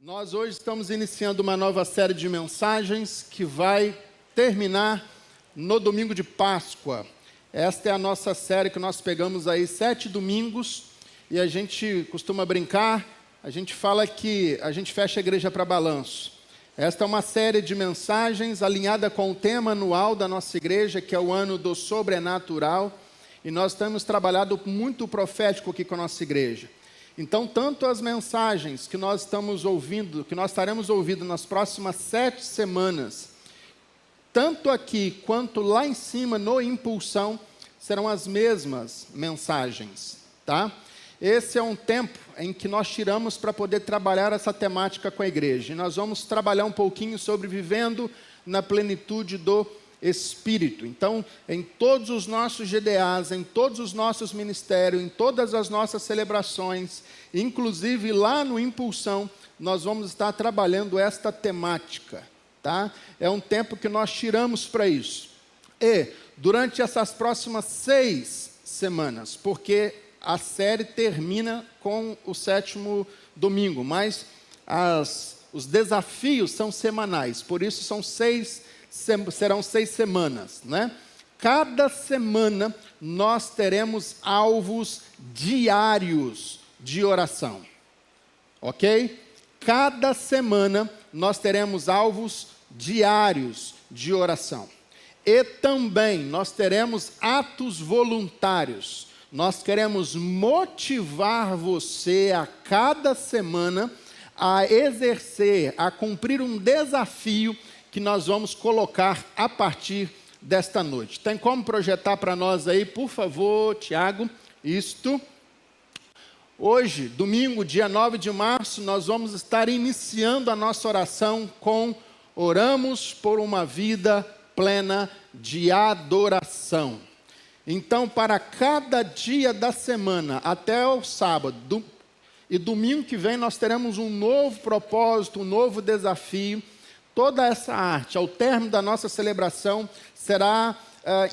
Nós hoje estamos iniciando uma nova série de mensagens que vai terminar no domingo de Páscoa. Esta é a nossa série que nós pegamos aí 7 domingos e a gente costuma brincar, a gente fala que a gente fecha a igreja para balanço. Esta é uma série de mensagens alinhada com o tema anual da nossa igreja, que é o ano do sobrenatural, e nós temos trabalhado muito profético aqui com a nossa igreja. Então, tanto as mensagens que nós estamos ouvindo, que nós estaremos ouvindo nas próximas 7 semanas, tanto aqui quanto lá em cima no Impulsão, serão as mesmas mensagens, tá? Esse é um tempo em que nós tiramos para poder trabalhar essa temática com a igreja. E nós vamos trabalhar um pouquinho sobre vivendo na plenitude do Espírito. Então, em todos os nossos GDAs, em todos os nossos ministérios, em todas as nossas celebrações, inclusive lá no Impulsão, nós vamos estar trabalhando esta temática, tá? É um tempo que nós tiramos para isso. E, durante essas próximas 6 semanas, porque a série termina com o 7º domingo, mas os desafios são semanais, por isso serão 6 semanas, né? Cada semana nós teremos alvos diários de oração, ok? Cada semana nós teremos alvos diários de oração. E também nós teremos atos voluntários. Nós queremos motivar você a cada semana a exercer, a cumprir um desafio que nós vamos colocar a partir desta noite. Tem como projetar para nós aí, por favor, Tiago, isto. Hoje, domingo, dia 9 de março, nós vamos estar iniciando a nossa oração com oramos por uma vida plena de adoração. Então, para cada dia da semana, até o sábado e domingo que vem, nós teremos um novo propósito, um novo desafio. Toda essa arte, ao término da nossa celebração, será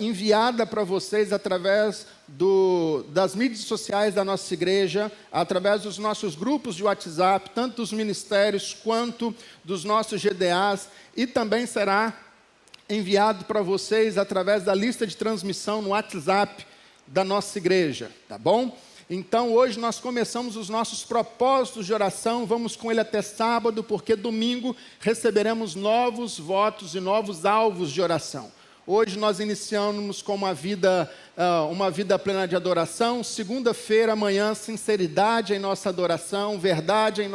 enviada para vocês através das mídias sociais da nossa igreja, através dos nossos grupos de WhatsApp, tanto dos ministérios quanto dos nossos GDAs, e também será enviado para vocês através da lista de transmissão no WhatsApp da nossa igreja, tá bom? Então, hoje nós começamos os nossos propósitos de oração, vamos com ele até sábado, porque domingo receberemos novos votos e novos alvos de oração. Hoje nós iniciamos com uma vida plena de adoração. Segunda-feira, amanhã, sinceridade em nossa adoração, verdade em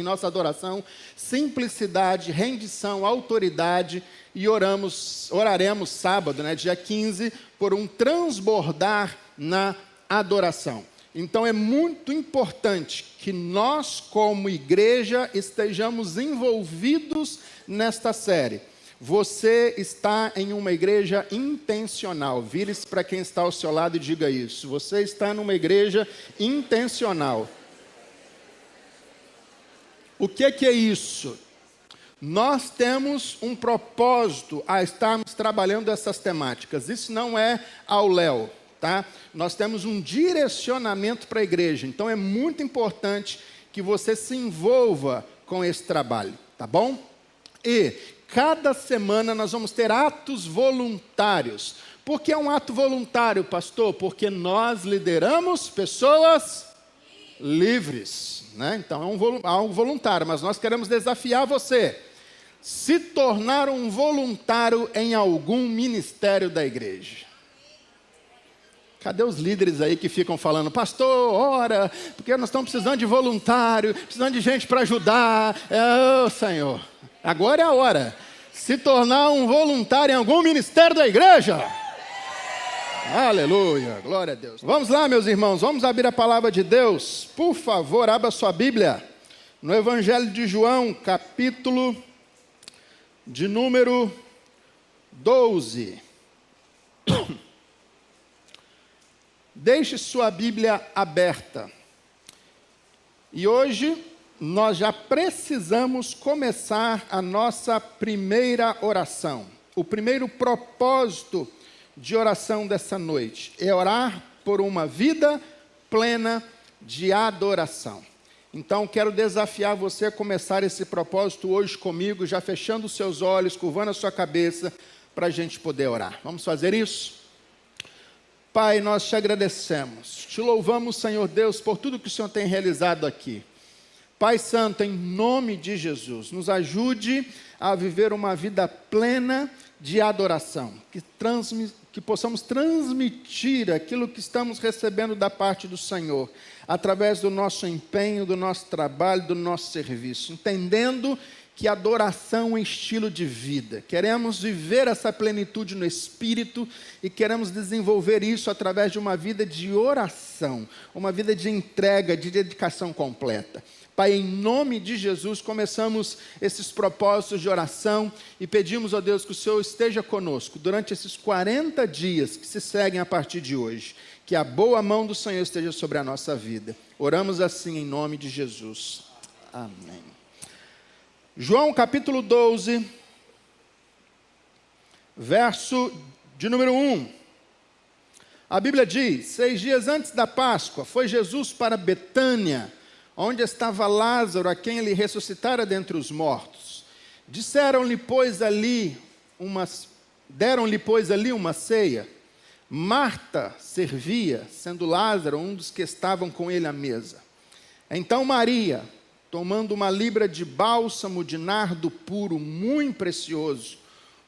nossa adoração, simplicidade, rendição, autoridade. E oraremos sábado, né, dia 15, por um transbordar na adoração. Então é muito importante que nós, como igreja, estejamos envolvidos nesta série. Você está em uma igreja intencional. Vire-se para quem está ao seu lado e diga isso. Você está numa igreja intencional. O que é isso? Nós temos um propósito a estarmos trabalhando essas temáticas. Isso não é ao léu, tá? Nós temos um direcionamento para a igreja. Então é muito importante que você se envolva com esse trabalho, tá bom? E cada semana nós vamos ter atos voluntários. Por que é um ato voluntário, pastor? Porque nós lideramos pessoas livres, né? Então é algo voluntário, mas nós queremos desafiar você. Se tornar um voluntário em algum ministério da igreja. Cadê os líderes aí que ficam falando, pastor, ora, porque nós estamos precisando de voluntário, precisando de gente para ajudar. Senhor, agora é a hora. Se tornar um voluntário em algum ministério da igreja. Aleluia, glória a Deus. Vamos lá, meus irmãos, vamos abrir a palavra de Deus. Por favor, abra sua Bíblia. No Evangelho de João, capítulo de número 12. Deixe sua Bíblia aberta. E hoje nós já precisamos começar a nossa primeira oração. O primeiro propósito de oração dessa noite é orar por uma vida plena de adoração. Então, quero desafiar você a começar esse propósito hoje comigo, já fechando os seus olhos, curvando a sua cabeça, para a gente poder orar. Vamos fazer isso? Pai, nós te agradecemos, te louvamos, Senhor Deus, por tudo que o Senhor tem realizado aqui. Pai Santo, em nome de Jesus, nos ajude a viver uma vida plena de adoração, que possamos transmitir aquilo que estamos recebendo da parte do Senhor, através do nosso empenho, do nosso trabalho, do nosso serviço, entendendo que adoração é um estilo de vida. Queremos viver essa plenitude no Espírito e queremos desenvolver isso através de uma vida de oração, uma vida de entrega, de dedicação completa. Pai, em nome de Jesus, começamos esses propósitos de oração e pedimos, ó Deus, que o Senhor esteja conosco durante esses 40 dias que se seguem a partir de hoje. Que a boa mão do Senhor esteja sobre a nossa vida. Oramos assim em nome de Jesus. Amém. João capítulo 12, verso de número 1. A Bíblia diz: 6 dias antes da Páscoa, foi Jesus para Betânia, onde estava Lázaro, a quem ele ressuscitara dentre os mortos. Deram-lhe, pois, ali uma ceia. Marta servia, sendo Lázaro um dos que estavam com ele à mesa. Então Maria, tomando uma libra de bálsamo de nardo puro, muito precioso,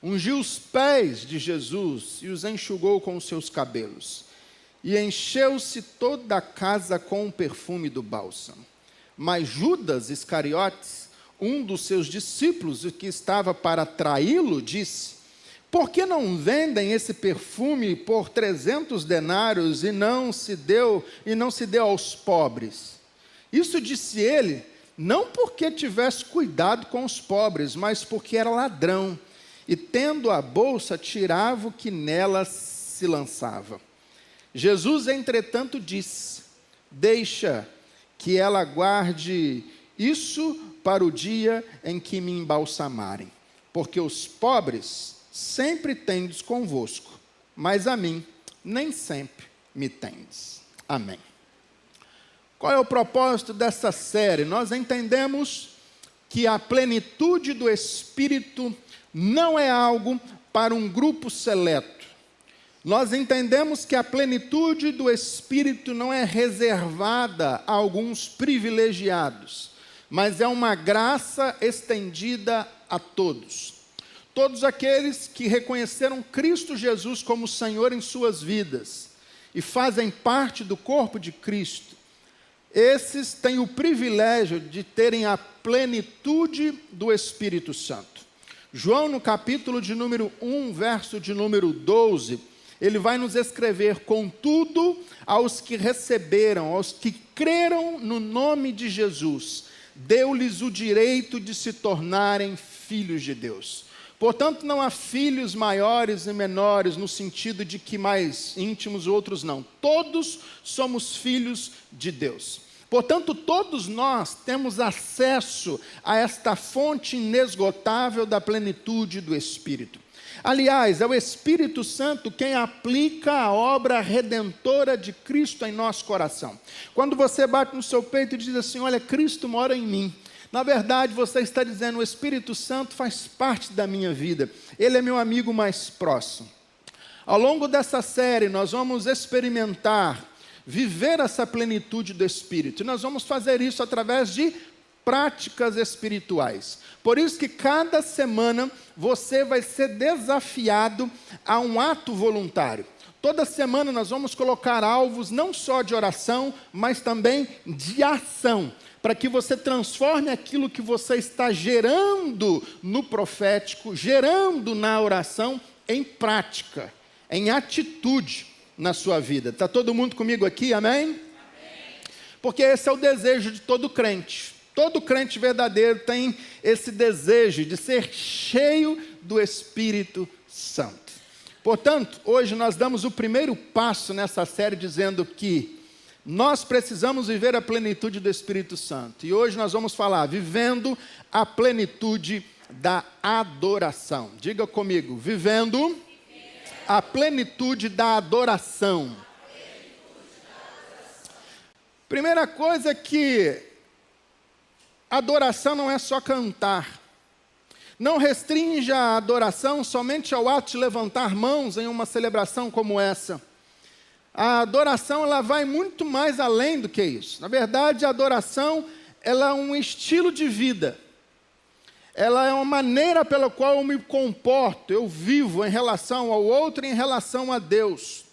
ungiu os pés de Jesus e os enxugou com os seus cabelos. E encheu-se toda a casa com o perfume do bálsamo. Mas Judas Iscariotes, um dos seus discípulos, o que estava para traí-lo, disse: por que não vendem esse perfume por 300 denários e não se deu aos pobres? Isso disse ele, não porque tivesse cuidado com os pobres, mas porque era ladrão, e tendo a bolsa, tirava o que nela se lançava. Jesus, entretanto, disse: deixa que ela guarde isso para o dia em que me embalsamarem, porque os pobres sempre tendes convosco, mas a mim nem sempre me tendes. Amém. Qual é o propósito dessa série? Nós entendemos que a plenitude do Espírito não é algo para um grupo seleto. Nós entendemos que a plenitude do Espírito não é reservada a alguns privilegiados, mas é uma graça estendida a todos. Todos aqueles que reconheceram Cristo Jesus como Senhor em suas vidas e fazem parte do corpo de Cristo, esses têm o privilégio de terem a plenitude do Espírito Santo. João, no capítulo de número 1, verso de número 12, ele vai nos escrever: contudo, aos que receberam, aos que creram no nome de Jesus, deu-lhes o direito de se tornarem filhos de Deus. Portanto, não há filhos maiores e menores, no sentido de que mais íntimos, outros não. Todos somos filhos de Deus. Portanto, todos nós temos acesso a esta fonte inesgotável da plenitude do Espírito. Aliás, é o Espírito Santo quem aplica a obra redentora de Cristo em nosso coração. Quando você bate no seu peito e diz assim: olha, Cristo mora em mim. Na verdade, você está dizendo: o Espírito Santo faz parte da minha vida. Ele é meu amigo mais próximo. Ao longo dessa série, nós vamos experimentar, viver essa plenitude do Espírito. E nós vamos fazer isso através de práticas espirituais. Por isso que cada semana você vai ser desafiado a um ato voluntário. Toda semana nós vamos colocar alvos não só de oração, mas também de ação, para que você transforme aquilo que você está gerando no profético, gerando na oração, em prática, em atitude na sua vida. Está todo mundo comigo aqui, amém? Amém? Porque esse é o desejo de todo crente. Todo crente verdadeiro tem esse desejo de ser cheio do Espírito Santo. Portanto, hoje nós damos o primeiro passo nessa série dizendo que nós precisamos viver a plenitude do Espírito Santo. E hoje nós vamos falar, vivendo a plenitude da adoração. Diga comigo, vivendo a plenitude da adoração. Primeira coisa que adoração não é só cantar. Não restrinja a adoração somente ao ato de levantar mãos em uma celebração como essa. A adoração ela vai muito mais além do que isso. Na verdade, a adoração ela é um estilo de vida. Ela é uma maneira pela qual eu me comporto, eu vivo em relação ao outro e em relação a Deus.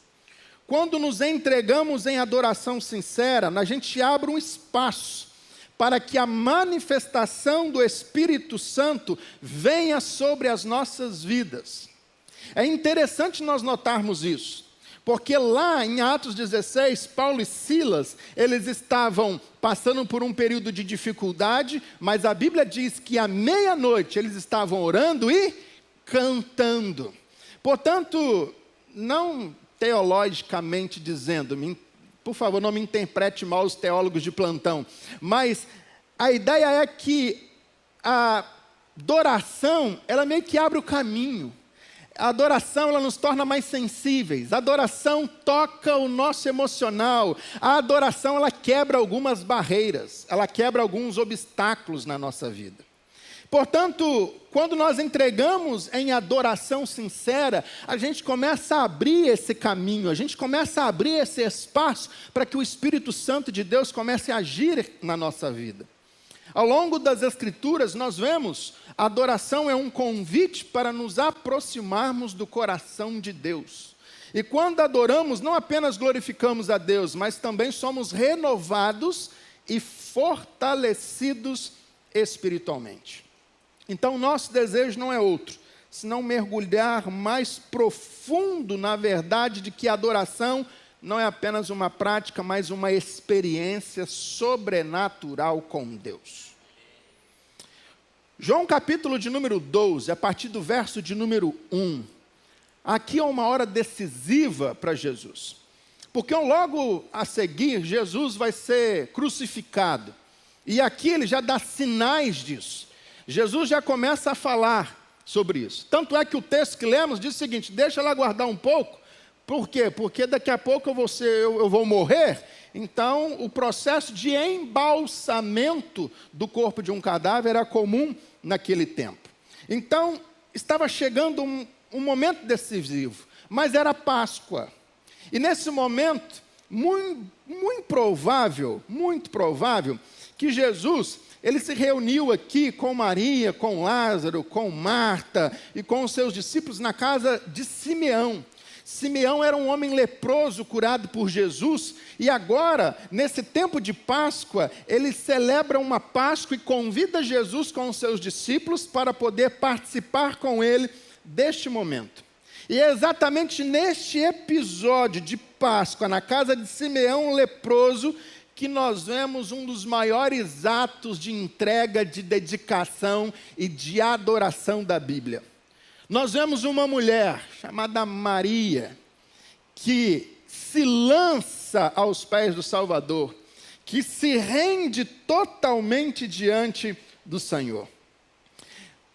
Quando nos entregamos em adoração sincera, a gente abre um espaço para que a manifestação do Espírito Santo venha sobre as nossas vidas. É interessante nós notarmos isso. Porque lá em Atos 16, Paulo e Silas, eles estavam passando por um período de dificuldade, mas a Bíblia diz que à meia-noite eles estavam orando e cantando. Portanto, não teologicamente dizendo, por favor, não me interprete mal os teólogos de plantão, mas a ideia é que a adoração, ela meio que abre o caminho. A adoração ela nos torna mais sensíveis. A adoração toca o nosso emocional. A adoração ela quebra algumas barreiras. Ela quebra alguns obstáculos na nossa vida. Portanto, quando nós entregamos em adoração sincera, a gente começa a abrir esse caminho, a gente começa a abrir esse espaço para que o Espírito Santo de Deus comece a agir na nossa vida. Ao longo das Escrituras, nós vemos a adoração é um convite para nos aproximarmos do coração de Deus. E quando adoramos, não apenas glorificamos a Deus, mas também somos renovados e fortalecidos espiritualmente. Então, nosso desejo não é outro, senão mergulhar mais profundo na verdade de que a adoração não é apenas uma prática, mas uma experiência sobrenatural com Deus. João capítulo de número 12, a partir do verso de número 1. Aqui é uma hora decisiva para Jesus. Porque logo a seguir, Jesus vai ser crucificado. E aqui ele já dá sinais disso. Jesus já começa a falar sobre isso. Tanto é que o texto que lemos diz o seguinte, deixa ela aguardar um pouco. Por quê? Porque daqui a pouco eu vou morrer, então o processo de embalsamento do corpo de um cadáver era comum naquele tempo. Então, estava chegando um momento decisivo, mas era Páscoa. E nesse momento, muito provável, que Jesus, ele se reuniu aqui com Maria, com Lázaro, com Marta e com os seus discípulos na casa de Simeão. Simeão era um homem leproso curado por Jesus, e agora, nesse tempo de Páscoa, ele celebra uma Páscoa e convida Jesus com os seus discípulos para poder participar com ele deste momento. E é exatamente neste episódio de Páscoa, na casa de Simeão leproso, que nós vemos um dos maiores atos de entrega, de dedicação e de adoração da Bíblia. Nós vemos uma mulher chamada Maria, que se lança aos pés do Salvador, que se rende totalmente diante do Senhor.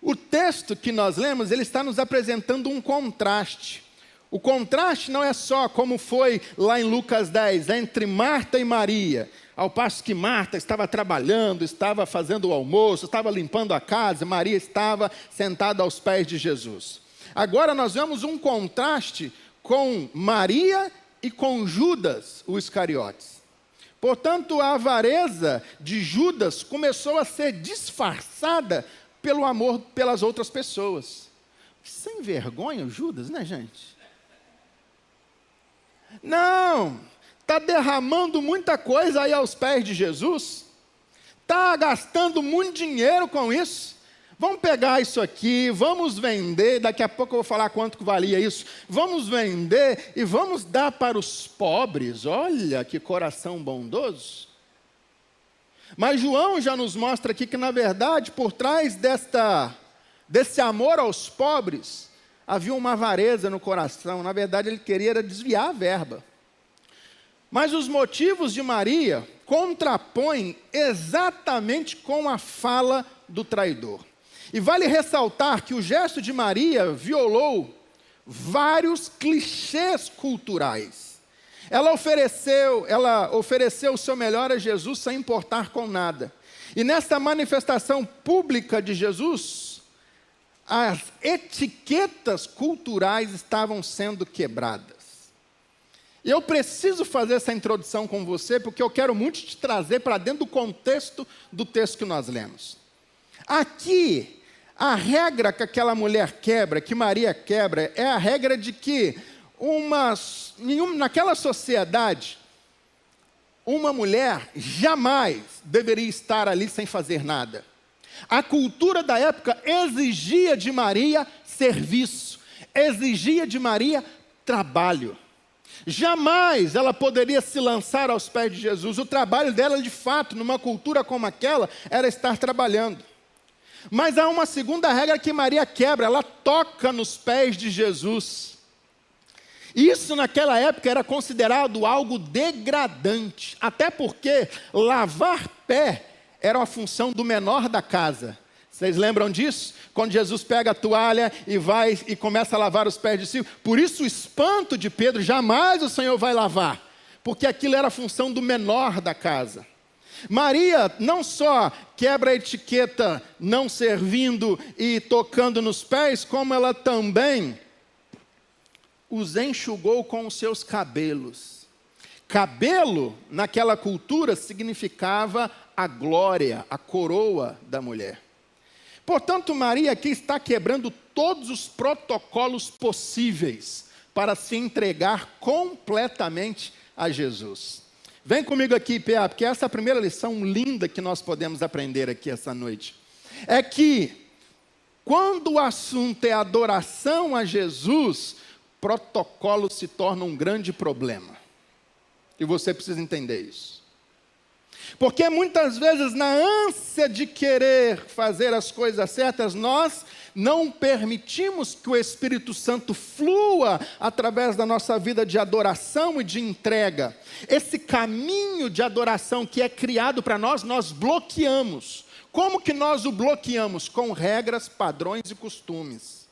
O texto que nós lemos, ele está nos apresentando um contraste. O contraste não é só como foi lá em Lucas 10, entre Marta e Maria, ao passo que Marta estava trabalhando, estava fazendo o almoço, estava limpando a casa, Maria estava sentada aos pés de Jesus. Agora nós vemos um contraste com Maria e com Judas, o Iscariotes. Portanto, a avareza de Judas começou a ser disfarçada pelo amor pelas outras pessoas. Sem vergonha o Judas, né, gente? Não, está derramando muita coisa aí aos pés de Jesus, está gastando muito dinheiro com isso. Vamos pegar isso aqui, vamos vender, daqui a pouco eu vou falar quanto que valia isso. Vamos vender e vamos dar para os pobres. Olha que coração bondoso. Mas João já nos mostra aqui que, na verdade, por trás desse amor aos pobres, havia uma avareza no coração. Na verdade, ele queria desviar a verba. Mas os motivos de Maria contrapõem exatamente com a fala do traidor. E vale ressaltar que o gesto de Maria violou vários clichês culturais. Ela ofereceu o seu melhor a Jesus sem importar com nada. E nessa manifestação pública de Jesus, as etiquetas culturais estavam sendo quebradas. E eu preciso fazer essa introdução com você, porque eu quero muito te trazer para dentro do contexto do texto que nós lemos. Aqui, a regra que aquela mulher quebra, que Maria quebra, é a regra de que naquela sociedade, uma mulher jamais deveria estar ali sem fazer nada. A cultura da época exigia de Maria serviço, exigia de Maria trabalho. Jamais ela poderia se lançar aos pés de Jesus. O trabalho dela, de fato, numa cultura como aquela, era estar trabalhando. Mas há uma segunda regra que Maria quebra, ela toca nos pés de Jesus. Isso naquela época era considerado algo degradante, até porque lavar pé era uma função do menor da casa. Vocês lembram disso? Quando Jesus pega a toalha e vai e começa a lavar os pés de si. Por isso o espanto de Pedro, jamais o Senhor vai lavar, porque aquilo era a função do menor da casa. Maria não só quebra a etiqueta não servindo e tocando nos pés, como ela também os enxugou com os seus cabelos. Cabelo, naquela cultura, significava a glória, a coroa da mulher. Portanto, Maria aqui está quebrando todos os protocolos possíveis para se entregar completamente a Jesus. Vem comigo aqui, PA, porque essa é a primeira lição linda que nós podemos aprender aqui essa noite. É que, quando o assunto é adoração a Jesus, protocolo se torna um grande problema. E você precisa entender isso. Porque muitas vezes, na ânsia de querer fazer as coisas certas, nós não permitimos que o Espírito Santo flua através da nossa vida de adoração e de entrega. Esse caminho de adoração que é criado para nós, nós bloqueamos. Como que nós o bloqueamos? Com regras, padrões e costumes.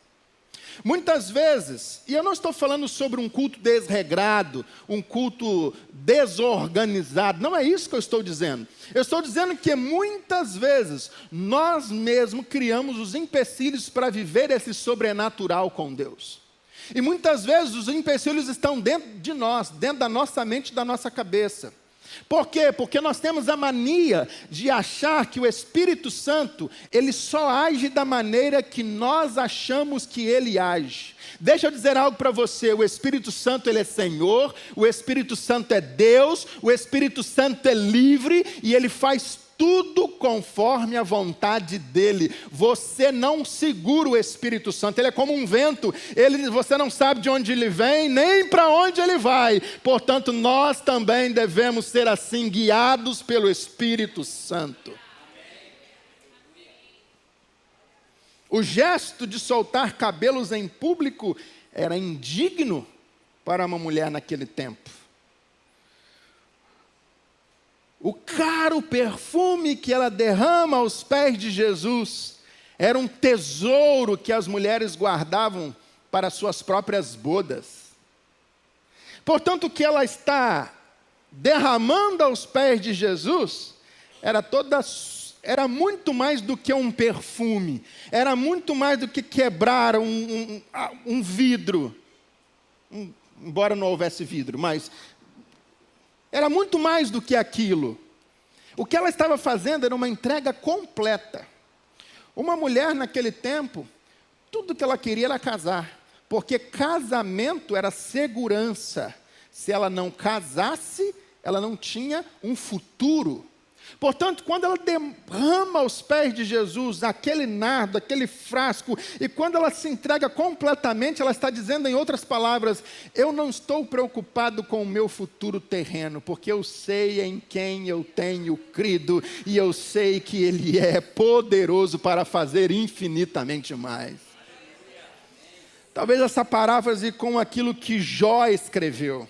Muitas vezes, e eu não estou falando sobre um culto desregrado, um culto desorganizado, não é isso que eu estou dizendo. Eu estou dizendo que muitas vezes nós mesmos criamos os empecilhos para viver esse sobrenatural com Deus. E muitas vezes os empecilhos estão dentro de nós, dentro da nossa mente e da nossa cabeça. Por quê? Porque nós temos a mania de achar que o Espírito Santo, ele só age da maneira que nós achamos que ele age. Deixa eu dizer algo para você, o Espírito Santo ele é Senhor, o Espírito Santo é Deus, o Espírito Santo é livre e ele faz tudo conforme a vontade dele. Você não segura o Espírito Santo, ele é como um vento, você não sabe de onde ele vem, nem para onde ele vai. Portanto, nós também devemos ser assim, guiados pelo Espírito Santo. O gesto de soltar cabelos em público era indigno para uma mulher naquele tempo. O caro perfume que ela derrama aos pés de Jesus era um tesouro que as mulheres guardavam para suas próprias bodas. Portanto, o que ela está derramando aos pés de Jesus era muito mais do que um perfume, era muito mais do que quebrar um vidro, embora não houvesse vidro, mas era muito mais do que aquilo. O que ela estava fazendo era uma entrega completa. Uma mulher naquele tempo, tudo que ela queria era casar, porque casamento era segurança. Se ela não casasse, ela não tinha um futuro. Portanto, quando ela derrama aos pés de Jesus aquele nardo, aquele frasco, e quando ela se entrega completamente, ela está dizendo em outras palavras, eu não estou preocupado com o meu futuro terreno, porque eu sei em quem eu tenho crido, e eu sei que Ele é poderoso para fazer infinitamente mais. Talvez essa paráfrase com aquilo que Jó escreveu.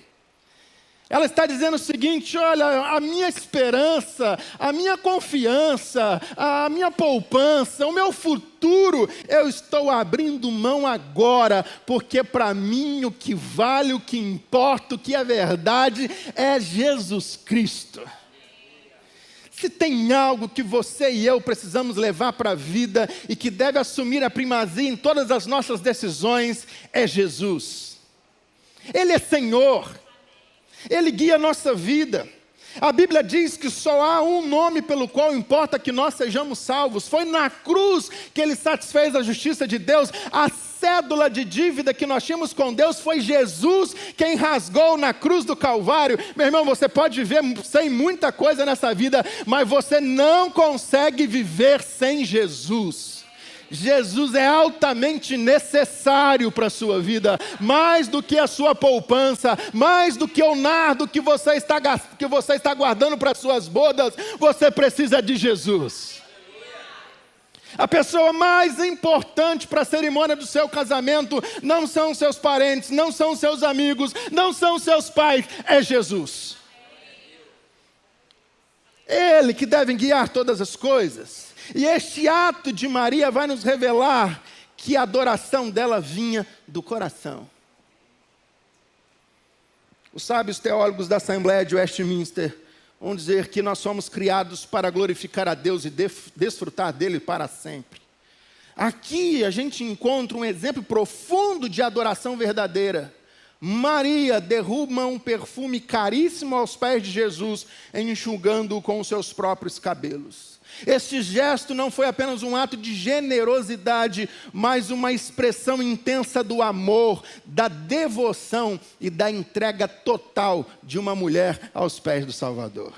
Ela está dizendo o seguinte, olha, a minha esperança, a minha confiança, a minha poupança, o meu futuro, eu estou abrindo mão agora, porque para mim o que vale, o que importa, o que é verdade, é Jesus Cristo. Se tem algo que você e eu precisamos levar para a vida e que deve assumir a primazia em todas as nossas decisões, é Jesus. Ele é Senhor. Ele guia a nossa vida. A Bíblia diz que só há um nome pelo qual importa que nós sejamos salvos. Foi na cruz que Ele satisfez a justiça de Deus. A cédula de dívida que nós tínhamos com Deus foi Jesus quem rasgou na cruz do Calvário. Meu irmão, você pode viver sem muita coisa nessa vida, mas você não consegue viver sem Jesus. Jesus é altamente necessário para a sua vida, mais do que a sua poupança, mais do que o nardo que você está guardando para as suas bodas, você precisa de Jesus. A pessoa mais importante para a cerimônia do seu casamento não são seus parentes, não são seus amigos, não são seus pais, é Jesus. Ele que deve guiar todas as coisas. E este ato de Maria vai nos revelar que a adoração dela vinha do coração. Os sábios teólogos da Assembleia de Westminster vão dizer que nós somos criados para glorificar a Deus e desfrutar dele para sempre. Aqui a gente encontra um exemplo profundo de adoração verdadeira. Maria derruba um perfume caríssimo aos pés de Jesus, enxugando-o com os seus próprios cabelos. Este gesto não foi apenas um ato de generosidade, mas uma expressão intensa do amor, da devoção e da entrega total de uma mulher aos pés do Salvador.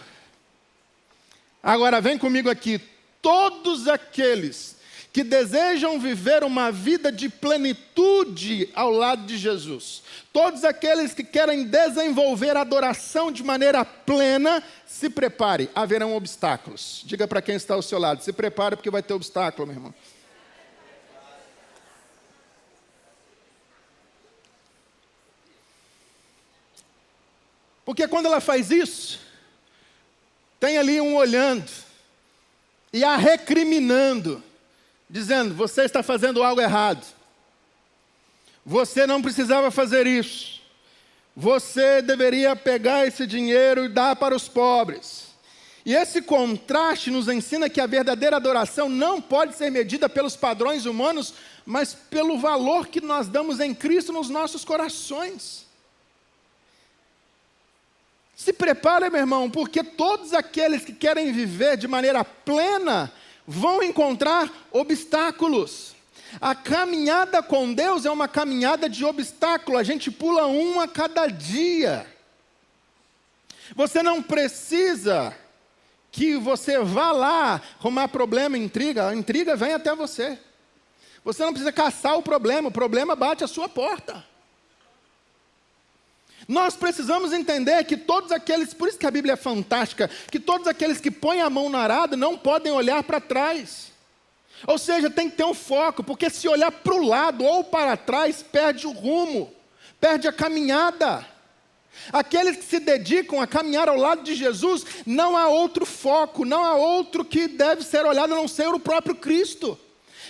Agora vem comigo aqui, todos aqueles que desejam viver uma vida de plenitude ao lado de Jesus, todos aqueles que querem desenvolver a adoração de maneira plena, se prepare, haverão obstáculos. Diga para quem está ao seu lado, se prepare porque vai ter obstáculo, meu irmão. Porque quando ela faz isso, tem ali um olhando e a recriminando, dizendo, você está fazendo algo errado. Você não precisava fazer isso. Você deveria pegar esse dinheiro e dar para os pobres. E esse contraste nos ensina que a verdadeira adoração não pode ser medida pelos padrões humanos, mas pelo valor que nós damos em Cristo nos nossos corações. Se prepare, meu irmão, porque todos aqueles que querem viver de maneira plena vão encontrar obstáculos. A caminhada com Deus é uma caminhada de obstáculo, a gente pula um a cada dia. Você não precisa que você vá lá arrumar problema, intriga, a intriga vem até você. Você não precisa caçar o problema bate à sua porta. Nós precisamos entender que todos aqueles, por isso que a Bíblia é fantástica, que todos aqueles que põem a mão no arado não podem olhar para trás. Ou seja, tem que ter um foco, porque se olhar para o lado ou para trás, perde o rumo, perde a caminhada. Aqueles que se dedicam a caminhar ao lado de Jesus, não há outro foco, não há outro que deve ser olhado a não ser o próprio Cristo.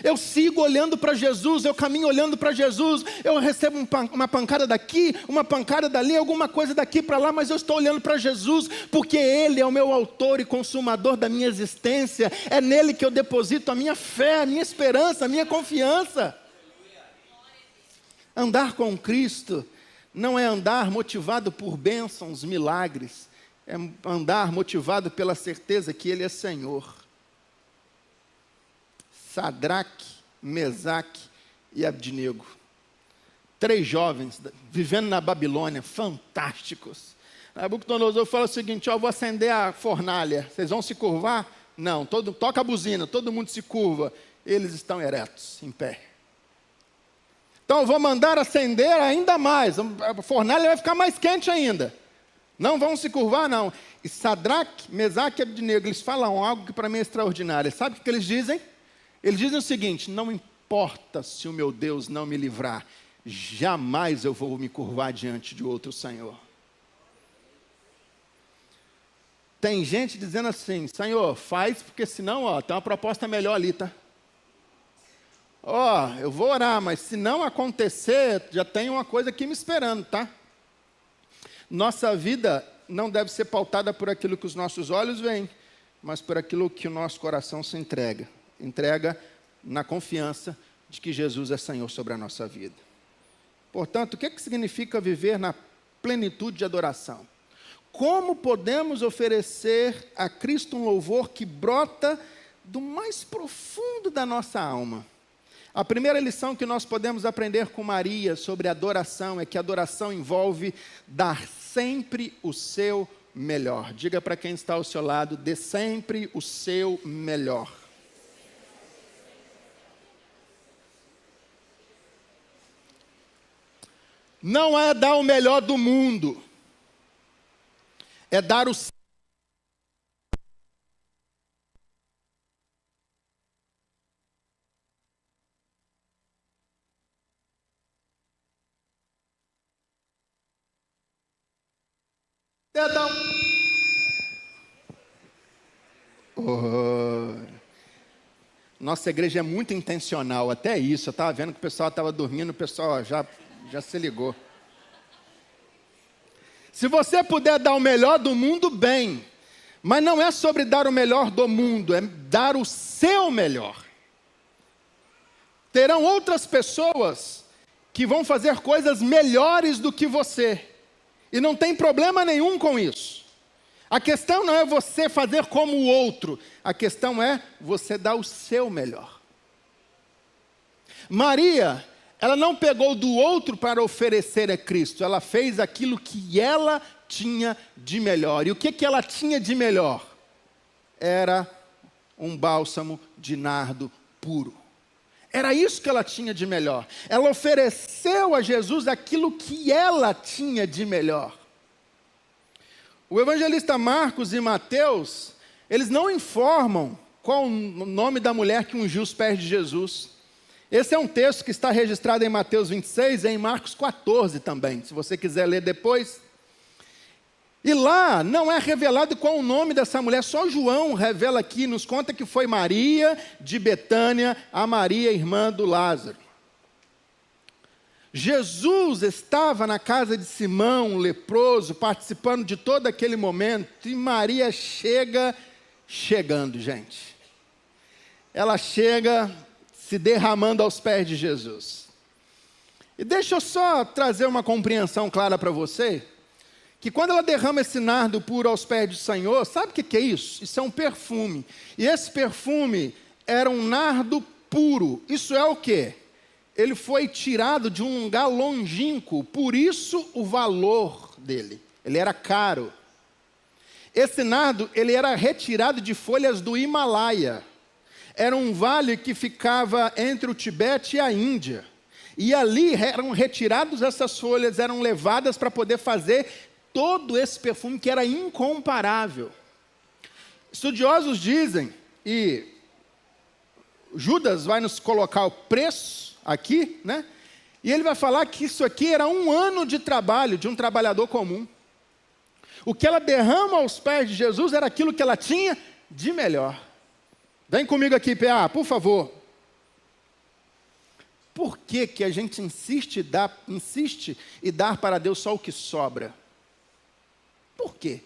Eu sigo olhando para Jesus, eu caminho olhando para Jesus, eu recebo uma pancada daqui, uma pancada dali, alguma coisa daqui para lá, mas eu estou olhando para Jesus, porque Ele é o meu autor e consumador da minha existência, é nele que eu deposito a minha fé, a minha esperança, a minha confiança. Andar com Cristo não é andar motivado por bênçãos, milagres, é andar motivado pela certeza que Ele é Senhor. Sadraque, Mesaque e Abdinego. 3 jovens vivendo na Babilônia, fantásticos. Nabucodonosor fala o seguinte, eu vou acender a fornalha, vocês vão se curvar? Não, toca a buzina, todo mundo se curva. Eles estão eretos, em pé. Então eu vou mandar acender ainda mais, a fornalha vai ficar mais quente ainda. Não vão se curvar, não. E Sadraque, Mesaque e Abdinego, eles falam algo que para mim é extraordinário. Sabe o que eles dizem? Eles dizem o seguinte, não importa se o meu Deus não me livrar, jamais eu vou me curvar diante de outro Senhor. Tem gente dizendo assim, Senhor, faz, porque senão, tem uma proposta melhor ali, tá? Eu vou orar, mas se não acontecer, já tem uma coisa aqui me esperando, tá? Nossa vida não deve ser pautada por aquilo que os nossos olhos veem, mas por aquilo que o nosso coração se entrega. Entrega na confiança de que Jesus é Senhor sobre a nossa vida. Portanto, o que significa viver na plenitude de adoração? Como podemos oferecer a Cristo um louvor que brota do mais profundo da nossa alma? A primeira lição que nós podemos aprender com Maria sobre adoração é que a adoração envolve dar sempre o seu melhor. Diga para quem está ao seu lado, dê sempre o seu melhor. Não é dar o melhor do mundo, é dar o Nossa igreja é muito intencional, até isso. Eu estava vendo que o pessoal estava dormindo, o pessoal já se ligou. Se você puder dar o melhor do mundo, bem. Mas não é sobre dar o melhor do mundo, é dar o seu melhor. Terão outras pessoas que vão fazer coisas melhores do que você. E não tem problema nenhum com isso. A questão não é você fazer como o outro. A questão é você dar o seu melhor. Maria, ela não pegou do outro para oferecer a Cristo. Ela fez aquilo que ela tinha de melhor. E o que ela tinha de melhor? Era um bálsamo de nardo puro. Era isso que ela tinha de melhor. Ela ofereceu a Jesus aquilo que ela tinha de melhor. O evangelista Marcos e Mateus, eles não informam qual o nome da mulher que ungiu os pés de Jesus. Esse é um texto que está registrado em Mateus 26 e em Marcos 14 também, se você quiser ler depois. E lá não é revelado qual o nome dessa mulher, só João revela aqui, nos conta que foi Maria de Betânia, a Maria, irmã do Lázaro. Jesus estava na casa de Simão, um leproso, participando de todo aquele momento, e Maria chegando, gente. Ela chega se derramando aos pés de Jesus. E deixa eu só trazer uma compreensão clara para você, que quando ela derrama esse nardo puro aos pés do Senhor, sabe o que é isso? Isso é um perfume. E esse perfume era um nardo puro. Isso é o quê? Ele foi tirado de um lugar longínquo, por isso o valor dele. Ele era caro. Esse nardo, ele era retirado de folhas do Himalaia. Era um vale que ficava entre o Tibete e a Índia. E ali eram retiradas essas folhas, eram levadas para poder fazer todo esse perfume que era incomparável. Estudiosos dizem, e Judas vai nos colocar o preço aqui, né? E ele vai falar que isso aqui era 1 ano de trabalho de um trabalhador comum. O que ela derrama aos pés de Jesus era aquilo que ela tinha de melhor. Vem comigo aqui, PA, por favor. Por que a gente insiste em dar para Deus só o que sobra? Por quê?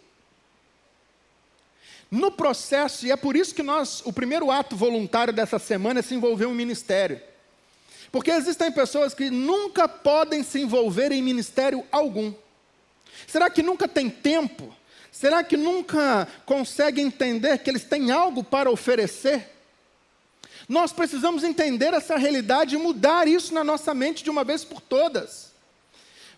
No processo, e é por isso que o primeiro ato voluntário dessa semana é se envolver em um ministério. Porque existem pessoas que nunca podem se envolver em ministério algum. Será que nunca tem tempo? Será que nunca conseguem entender que eles têm algo para oferecer? Nós precisamos entender essa realidade e mudar isso na nossa mente de uma vez por todas.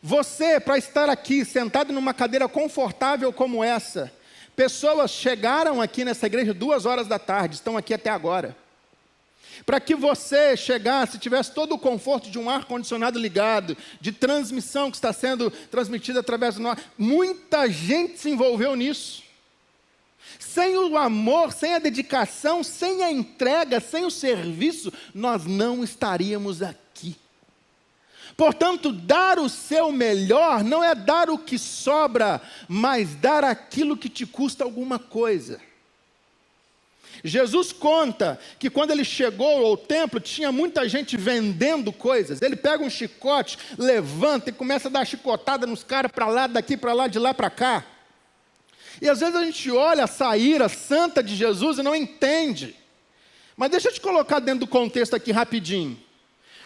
Você, para estar aqui, sentado numa cadeira confortável como essa, pessoas chegaram aqui nessa igreja 2 horas da tarde, estão aqui até agora. Para que você chegasse, tivesse todo o conforto de um ar-condicionado ligado, de transmissão que está sendo transmitida através do nosso. Muita gente se envolveu nisso. Sem o amor, sem a dedicação, sem a entrega, sem o serviço, nós não estaríamos aqui. Portanto, dar o seu melhor não é dar o que sobra, mas dar aquilo que te custa alguma coisa. Jesus conta que quando ele chegou ao templo, tinha muita gente vendendo coisas. Ele pega um chicote, levanta e começa a dar chicotada nos caras para lá, daqui para lá, de lá para cá. E às vezes a gente olha essa ira santa de Jesus e não entende. Mas deixa eu te colocar dentro do contexto aqui rapidinho.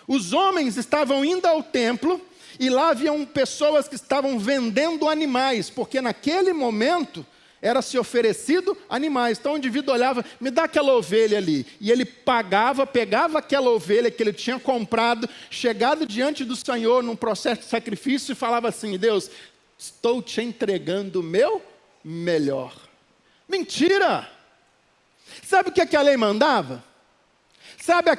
Os homens estavam indo ao templo e lá haviam pessoas que estavam vendendo animais, porque naquele momento era se oferecido animais. Então o indivíduo olhava, me dá aquela ovelha ali. E ele pagava, pegava aquela ovelha que ele tinha comprado, chegado diante do Senhor num processo de sacrifício e falava assim: Deus, estou te entregando o meu melhor. Mentira! Sabe o que a lei mandava? Sabe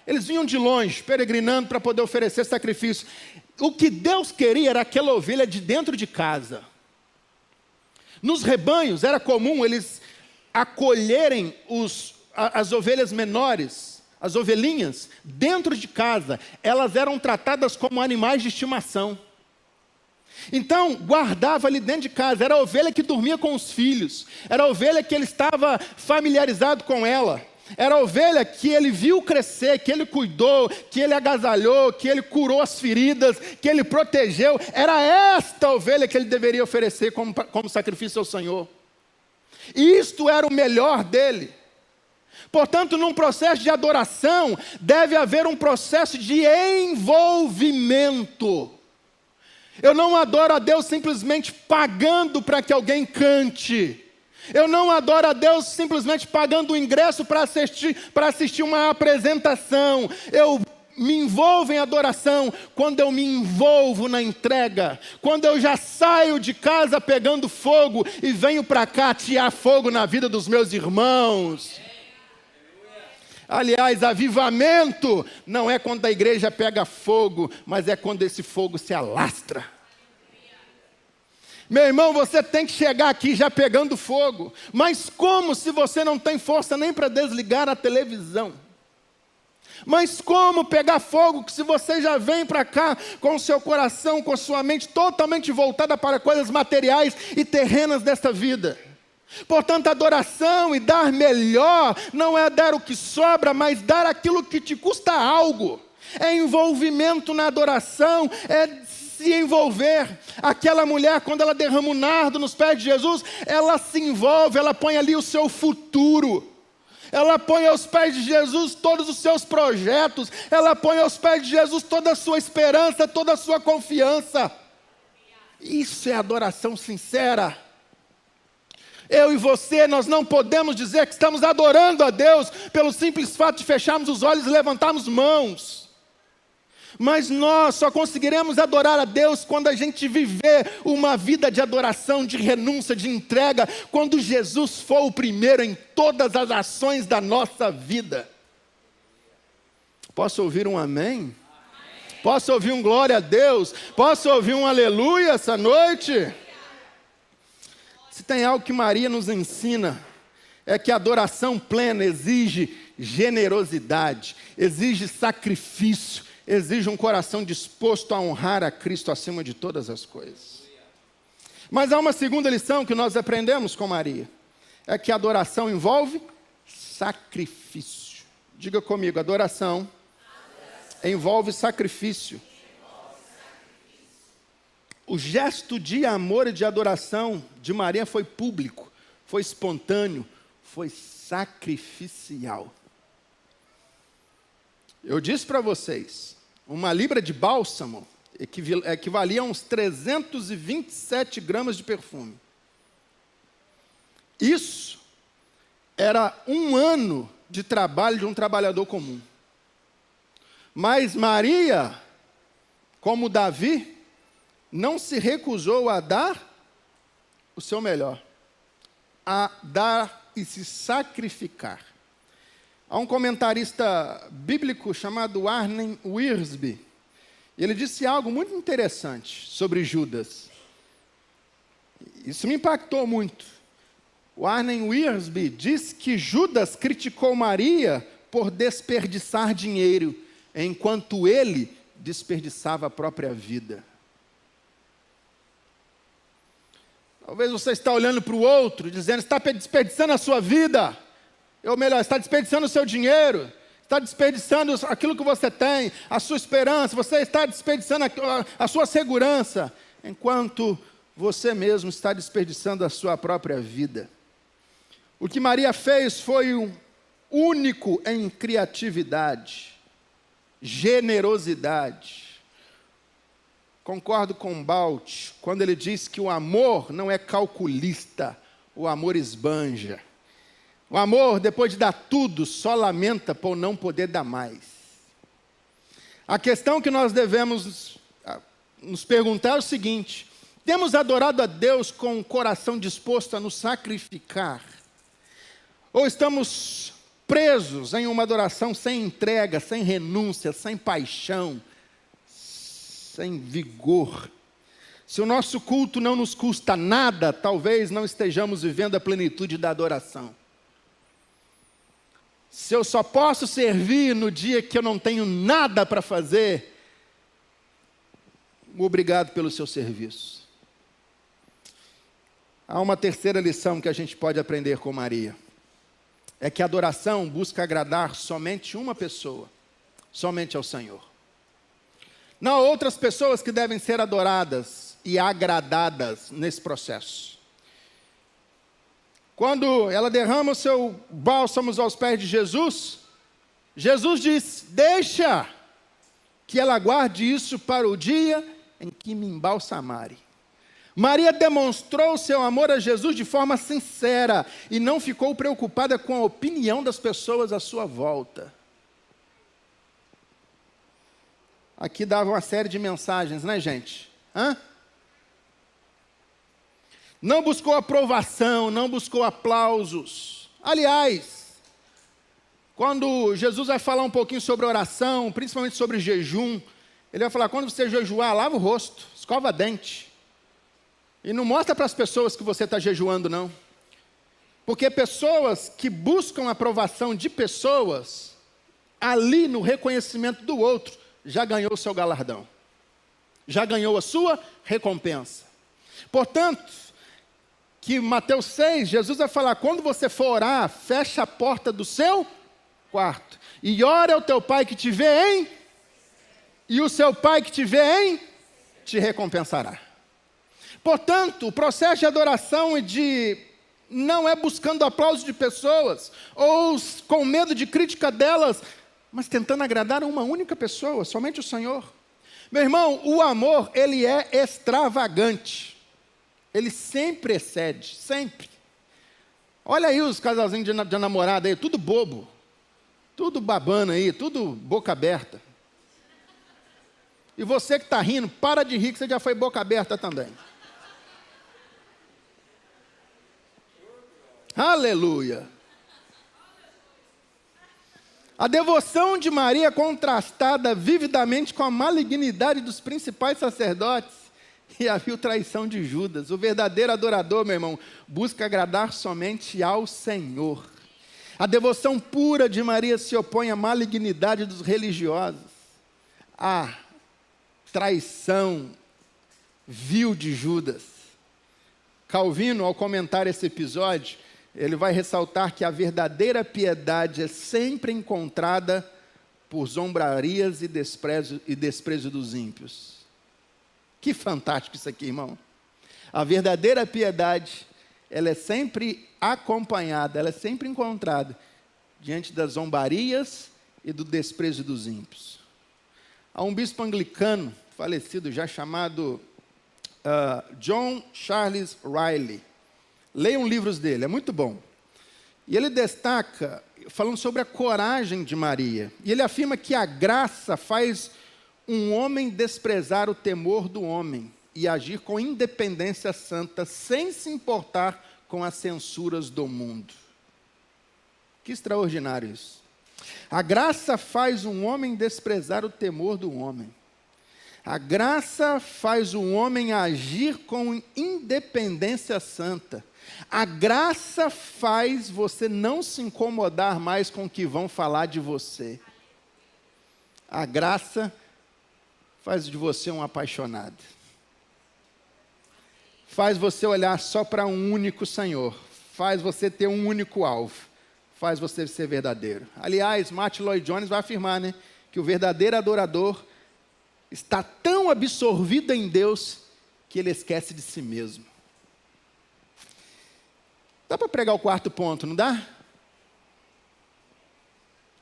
eles vinham de longe, peregrinando para poder oferecer sacrifício. O que Deus queria era aquela ovelha de dentro de casa. Nos rebanhos era comum eles acolherem as ovelhas menores, as ovelhinhas, dentro de casa. Elas eram tratadas como animais de estimação. Então, guardava ali dentro de casa. Era a ovelha que dormia com os filhos. Era a ovelha que ele estava familiarizado com ela. Era a ovelha que ele viu crescer, que ele cuidou, que ele agasalhou, que ele curou as feridas, que ele protegeu. Era esta ovelha que ele deveria oferecer como sacrifício ao Senhor. E isto era o melhor dele. Portanto, num processo de adoração, deve haver um processo de envolvimento. Eu não adoro a Deus simplesmente pagando para que alguém cante. Eu não adoro a Deus simplesmente pagando o ingresso para assistir uma apresentação. Eu me envolvo em adoração quando eu me envolvo na entrega. Quando eu já saio de casa pegando fogo e venho para cá atear fogo na vida dos meus irmãos. Aliás, avivamento não é quando a igreja pega fogo, mas é quando esse fogo se alastra. Meu irmão, você tem que chegar aqui já pegando fogo. Mas como se você não tem força nem para desligar a televisão? Mas como pegar fogo se você já vem para cá com o seu coração, com a sua mente totalmente voltada para coisas materiais e terrenas desta vida? Portanto, adoração e dar melhor não é dar o que sobra, mas dar aquilo que te custa algo. É envolvimento na adoração, é se envolver. Aquela mulher, quando ela derrama o nardo nos pés de Jesus, ela se envolve, ela põe ali o seu futuro. Ela põe aos pés de Jesus todos os seus projetos. Ela põe aos pés de Jesus toda a sua esperança, toda a sua confiança. Isso é adoração sincera. Eu e você, nós não podemos dizer que estamos adorando a Deus pelo simples fato de fecharmos os olhos e levantarmos mãos. Mas nós só conseguiremos adorar a Deus quando a gente viver uma vida de adoração, de renúncia, de entrega, quando Jesus for o primeiro em todas as ações da nossa vida. Posso ouvir um amém? Posso ouvir um glória a Deus? Posso ouvir um aleluia essa noite? Se tem algo que Maria nos ensina, é que a adoração plena exige generosidade, exige sacrifício, exige um coração disposto a honrar a Cristo acima de todas as coisas. Mas há uma segunda lição que nós aprendemos com Maria. É que a adoração envolve sacrifício. Diga comigo, adoração envolve sacrifício. O gesto de amor e de adoração de Maria foi público, foi espontâneo, foi sacrificial. Eu disse para vocês, uma libra de bálsamo equivalia a uns 327 gramas de perfume. Isso era 1 ano de trabalho de um trabalhador comum. Mas Maria, como Davi, não se recusou a dar o seu melhor, a dar e se sacrificar. Há um comentarista bíblico chamado Warren Wiersbe, e ele disse algo muito interessante sobre Judas. Isso me impactou muito. Warren Wiersbe diz que Judas criticou Maria por desperdiçar dinheiro, enquanto ele desperdiçava a própria vida. Talvez você está olhando para o outro, dizendo, está desperdiçando a sua vida. Ou melhor, está desperdiçando o seu dinheiro, está desperdiçando aquilo que você tem, a sua esperança, você está desperdiçando a sua segurança, enquanto você mesmo está desperdiçando a sua própria vida. O que Maria fez foi único em criatividade, generosidade. Concordo com Balt quando ele diz que o amor não é calculista, o amor esbanja. O amor, depois de dar tudo, só lamenta por não poder dar mais. A questão que nós devemos nos perguntar é o seguinte: temos adorado a Deus com o coração disposto a nos sacrificar? Ou estamos presos em uma adoração sem entrega, sem renúncia, sem paixão, sem vigor? Se o nosso culto não nos custa nada, talvez não estejamos vivendo a plenitude da adoração. Se eu só posso servir no dia que eu não tenho nada para fazer, obrigado pelo seu serviço. Há uma terceira lição que a gente pode aprender com Maria. É que a adoração busca agradar somente uma pessoa, somente ao Senhor. Não há outras pessoas que devem ser adoradas e agradadas nesse processo. Quando ela derrama o seu bálsamo aos pés de Jesus, Jesus diz: deixa que ela guarde isso para o dia em que me embalsamarem. Maria demonstrou seu amor a Jesus de forma sincera e não ficou preocupada com a opinião das pessoas à sua volta. Aqui dava uma série de mensagens, né, gente? Não buscou aprovação, não buscou aplausos. Aliás, quando Jesus vai falar um pouquinho sobre oração, principalmente sobre jejum, ele vai falar: quando você jejuar, lava o rosto, escova dente. E não mostra para as pessoas que você está jejuando, não. Porque pessoas que buscam a aprovação de pessoas, ali no reconhecimento do outro, já ganhou o seu galardão. Já ganhou a sua recompensa. Portanto, que Mateus 6, Jesus vai falar: quando você for orar, fecha a porta do seu quarto. E ora ao teu pai que te vê em... E o seu pai que te vê em... te recompensará. Portanto, o processo de adoração não é buscando aplauso de pessoas, ou com medo de crítica delas, mas tentando agradar a uma única pessoa, somente o Senhor. Meu irmão, o amor, ele é extravagante. Ele sempre excede, sempre. Olha aí os casalzinhos de namorada aí, tudo bobo, tudo babana aí, tudo boca aberta. E você que está rindo, para de rir que você já foi boca aberta também. Aleluia! A devoção de Maria contrastada vividamente com a malignidade dos principais sacerdotes e a vil traição de Judas. O verdadeiro adorador, meu irmão, busca agradar somente ao Senhor. A devoção pura de Maria se opõe à malignidade dos religiosos, à traição vil de Judas. Calvino, ao comentar esse episódio, ele vai ressaltar que a verdadeira piedade é sempre encontrada por zombrarias e desprezo dos ímpios. Que fantástico isso aqui, irmão. A verdadeira piedade, ela é sempre acompanhada, ela é sempre encontrada diante das zombarias e do desprezo dos ímpios. Há um bispo anglicano, falecido já, chamado John Charles Riley. Leiam livros dele, é muito bom. E ele destaca, falando sobre a coragem de Maria. E ele afirma que a graça faz um homem desprezar o temor do homem e agir com independência santa, sem se importar com as censuras do mundo. Que extraordinário isso. A graça faz um homem desprezar o temor do homem. A graça faz o homem agir com independência santa. A graça faz você não se incomodar mais com o que vão falar de você. A graça faz de você um apaixonado. Faz você olhar só para um único Senhor. Faz você ter um único alvo. Faz você ser verdadeiro. Aliás, Martin Lloyd Jones vai afirmar, que o verdadeiro adorador está tão absorvido em Deus que ele esquece de si mesmo. Dá para pregar o quarto ponto, não dá?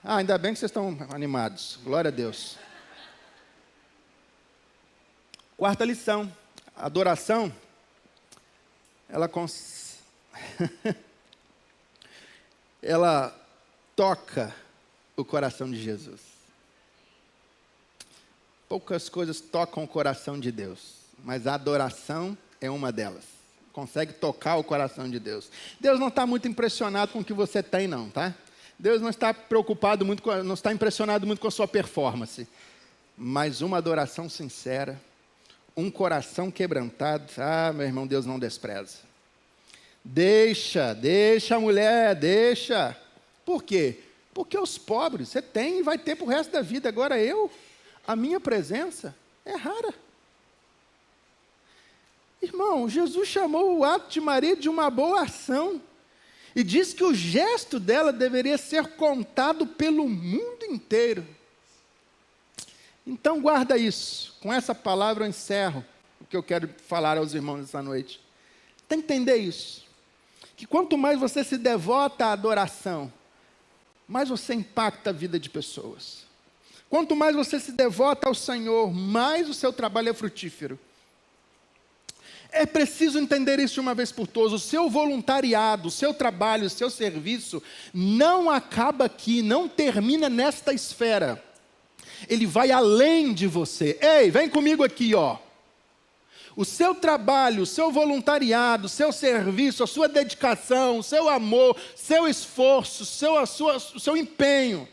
Ainda bem que vocês estão animados. Glória a Deus. Quarta lição. A adoração, ela toca o coração de Jesus. Poucas coisas tocam o coração de Deus, mas a adoração é uma delas. Consegue tocar o coração de Deus. Deus não está muito impressionado com o que você tem, não, tá? Deus não está preocupado muito, não está impressionado muito com a sua performance. Mas uma adoração sincera, um coração quebrantado, meu irmão, Deus não despreza. Deixa a mulher, deixa. Por quê? Porque os pobres, você tem e vai ter para o resto da vida. Agora a minha presença é rara. Irmão, Jesus chamou o ato de Maria de uma boa ação. E disse que o gesto dela deveria ser contado pelo mundo inteiro. Então guarda isso. Com essa palavra eu encerro o que eu quero falar aos irmãos essa noite. Tem que entender isso. Que quanto mais você se devota à adoração, mais você impacta a vida de pessoas. Quanto mais você se devota ao Senhor, mais o seu trabalho é frutífero. É preciso entender isso de uma vez por todas. O seu voluntariado, o seu trabalho, o seu serviço não acaba aqui, não termina nesta esfera. Ele vai além de você. Ei, vem comigo aqui, ó. O seu trabalho, o seu voluntariado, o seu serviço, a sua dedicação, o seu amor, seu esforço, o seu empenho,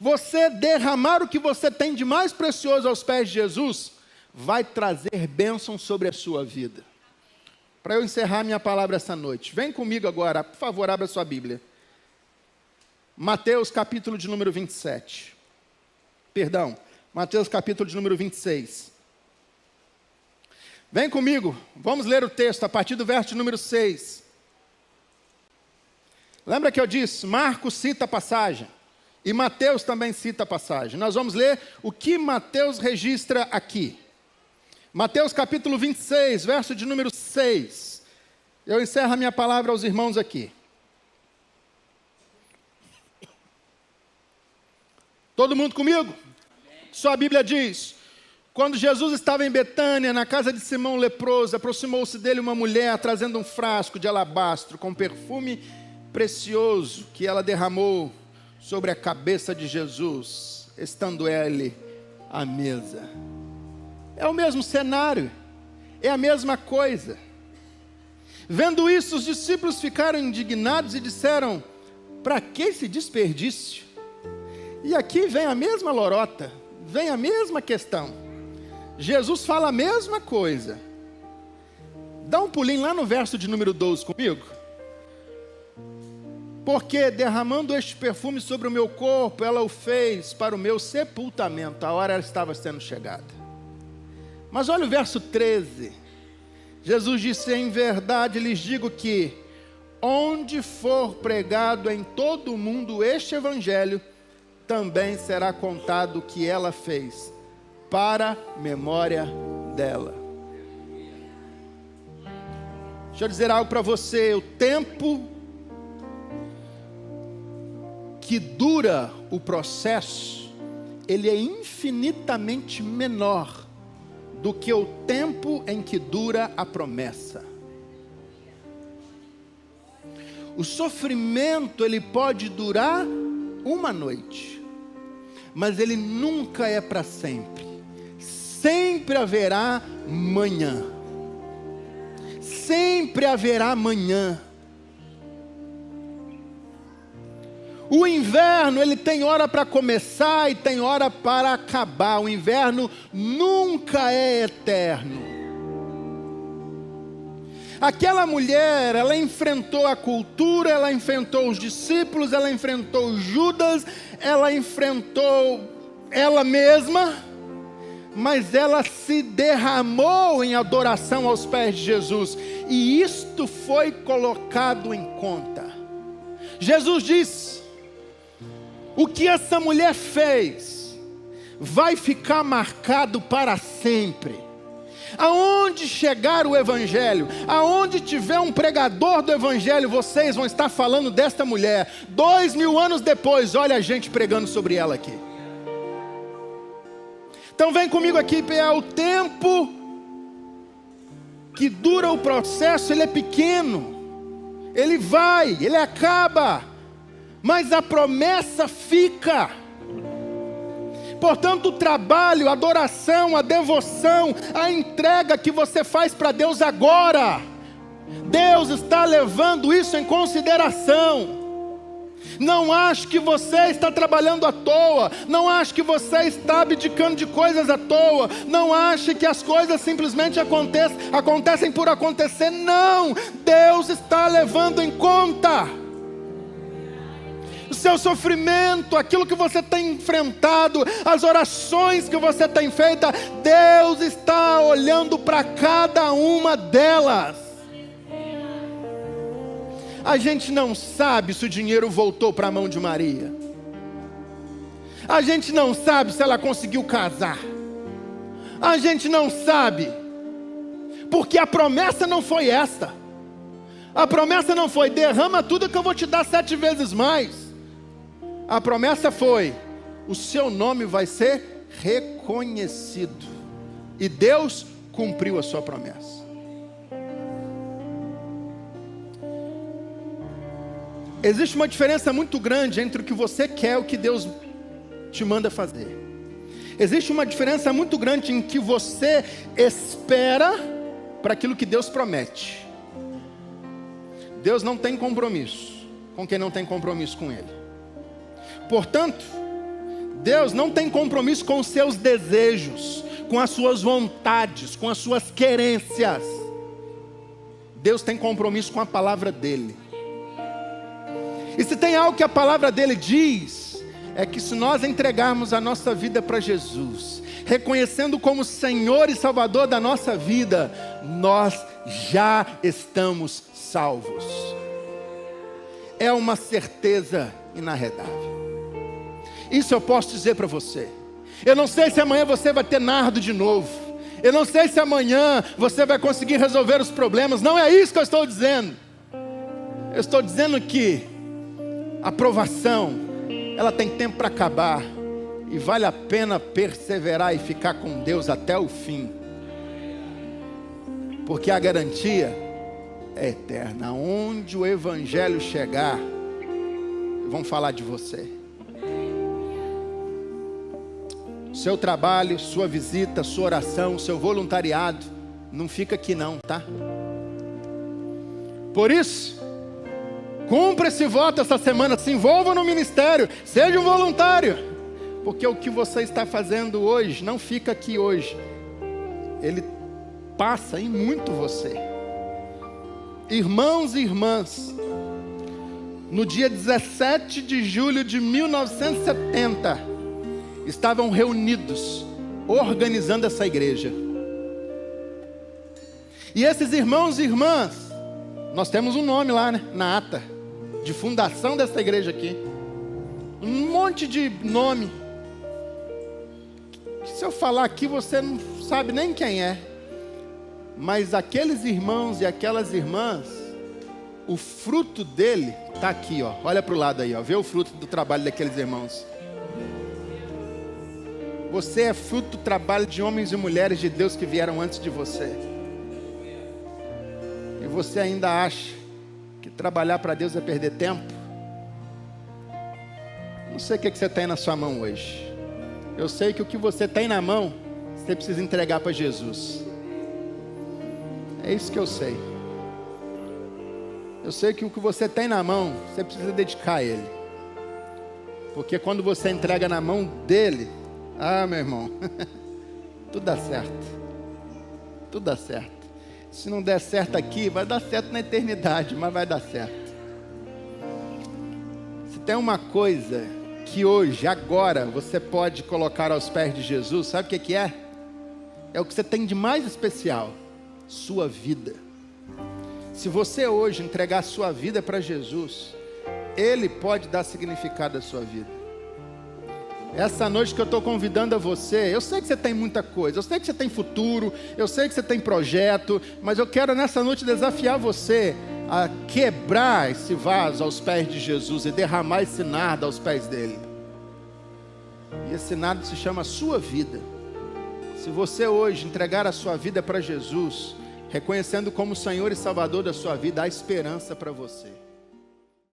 você derramar o que você tem de mais precioso aos pés de Jesus, vai trazer bênção sobre a sua vida. Para eu encerrar minha palavra essa noite, vem comigo agora, por favor, abra sua Bíblia. Mateus capítulo de número 27. Perdão, Mateus capítulo de número 26. Vem comigo, vamos ler o texto a partir do verso de número 6. Lembra que eu disse, Marcos cita a passagem, e Mateus também cita a passagem. Nós vamos ler o que Mateus registra aqui. Mateus capítulo 26, verso de número 6. Eu encerro a minha palavra aos irmãos aqui. Todo mundo comigo? Sua Bíblia diz: quando Jesus estava em Betânia, na casa de Simão leproso, aproximou-se dele uma mulher trazendo um frasco de alabastro com perfume precioso que ela derramou sobre a cabeça de Jesus, estando ele à mesa. É o mesmo cenário, é a mesma coisa. Vendo isso, os discípulos ficaram indignados e disseram: para que esse desperdício? E aqui vem a mesma lorota, vem a mesma questão. Jesus fala a mesma coisa. Dá um pulinho lá no verso de número 12 comigo. Porque derramando este perfume sobre o meu corpo, ela o fez para o meu sepultamento. A hora estava sendo chegada. Mas olha o verso 13. Jesus disse: em verdade lhes digo que, onde for pregado em todo o mundo este evangelho, também será contado o que ela fez, para memória dela. Deixa eu dizer algo para você. O tempo que dura o processo, ele é infinitamente menor do que o tempo em que dura a promessa. O sofrimento, ele pode durar uma noite, mas ele nunca é para sempre. Sempre haverá manhã. Sempre haverá manhã. O inverno, ele tem hora para começar e tem hora para acabar. O inverno nunca é eterno. Aquela mulher, ela enfrentou a cultura, ela enfrentou os discípulos, ela enfrentou Judas, ela enfrentou ela mesma, mas ela se derramou em adoração aos pés de Jesus, e isto foi colocado em conta. Jesus disse: o que essa mulher fez vai ficar marcado para sempre. Aonde chegar o Evangelho, aonde tiver um pregador do Evangelho, vocês vão estar falando desta mulher. 2000 anos depois, olha a gente pregando sobre ela aqui. Então vem comigo aqui, PA. O tempo que dura o processo, ele é pequeno. Ele vai, ele acaba. Mas a promessa fica. Portanto, o trabalho, a adoração, a devoção, a entrega que você faz para Deus agora, Deus está levando isso em consideração. Não ache que você está trabalhando à toa. Não ache que você está abdicando de coisas à toa. Não ache que as coisas simplesmente acontecem por acontecer. Não, Deus está levando em conta o seu sofrimento, aquilo que você tem enfrentado, as orações que você tem feito. Deus está olhando para cada uma delas. A gente não sabe se o dinheiro voltou para a mão de Maria. A gente não sabe se ela conseguiu casar. A gente não sabe, porque a promessa não foi esta. A promessa não foi: derrama tudo que eu vou te dar 7 vezes mais. A promessa foi: o seu nome vai ser reconhecido. E Deus cumpriu a sua promessa. Existe uma diferença muito grande entre o que você quer e o que Deus te manda fazer. Existe uma diferença muito grande em que você espera para aquilo que Deus promete. Deus não tem compromisso com quem não tem compromisso com Ele. Portanto, Deus não tem compromisso com os seus desejos, com as suas vontades, com as suas querências. Deus tem compromisso com a palavra dEle. E se tem algo que a palavra dEle diz, é que se nós entregarmos a nossa vida para Jesus, reconhecendo como Senhor e Salvador da nossa vida, nós já estamos salvos. É uma certeza inarredável. Isso eu posso dizer para você. Eu não sei se amanhã você vai ter nardo de novo. Eu não sei se amanhã você vai conseguir resolver os problemas. Não é isso que eu estou dizendo. Eu estou dizendo que a provação, ela tem tempo para acabar. E vale a pena perseverar e ficar com Deus até o fim. Porque a garantia é eterna. Onde o Evangelho chegar, vão falar de você. Seu trabalho, sua visita, sua oração, seu voluntariado, não fica aqui não, tá? Por isso, cumpra esse voto essa semana, se envolva no ministério, seja um voluntário, porque o que você está fazendo hoje, não fica aqui hoje, ele passa em muito você. Irmãos e irmãs, no dia 17 de julho de 1970, estavam reunidos, organizando essa igreja. E esses irmãos e irmãs, nós temos um nome lá, né? Na ata de fundação dessa igreja aqui. Um monte de nome. Se eu falar aqui, você não sabe nem quem é. Mas aqueles irmãos e aquelas irmãs, o fruto dele está aqui, ó. Olha para o lado aí, ó. Vê o fruto do trabalho daqueles irmãos. Você é fruto do trabalho de homens e mulheres de Deus que vieram antes de você. E você ainda acha que trabalhar para Deus é perder tempo? Não sei o que você tem na sua mão hoje. Eu sei que o que você tem na mão, você precisa entregar para Jesus. É isso que eu sei. Eu sei que o que você tem na mão, você precisa dedicar a Ele. Porque quando você entrega na mão dEle, ah, meu irmão, tudo dá certo. Tudo dá certo. Se não der certo aqui, vai dar certo na eternidade, mas vai dar certo. Se tem uma coisa que hoje, agora, você pode colocar aos pés de Jesus, sabe o que é? É o que você tem de mais especial, sua vida. Se você hoje entregar a sua vida para Jesus, Ele pode dar significado à sua vida. Essa noite que eu estou convidando a você, eu sei que você tem muita coisa, eu sei que você tem futuro, eu sei que você tem projeto, mas eu quero nessa noite desafiar você a quebrar esse vaso aos pés de Jesus e derramar esse nardo aos pés dele. E esse nardo se chama sua vida. Se você hoje entregar a sua vida para Jesus, reconhecendo como Senhor e Salvador da sua vida, há esperança para você.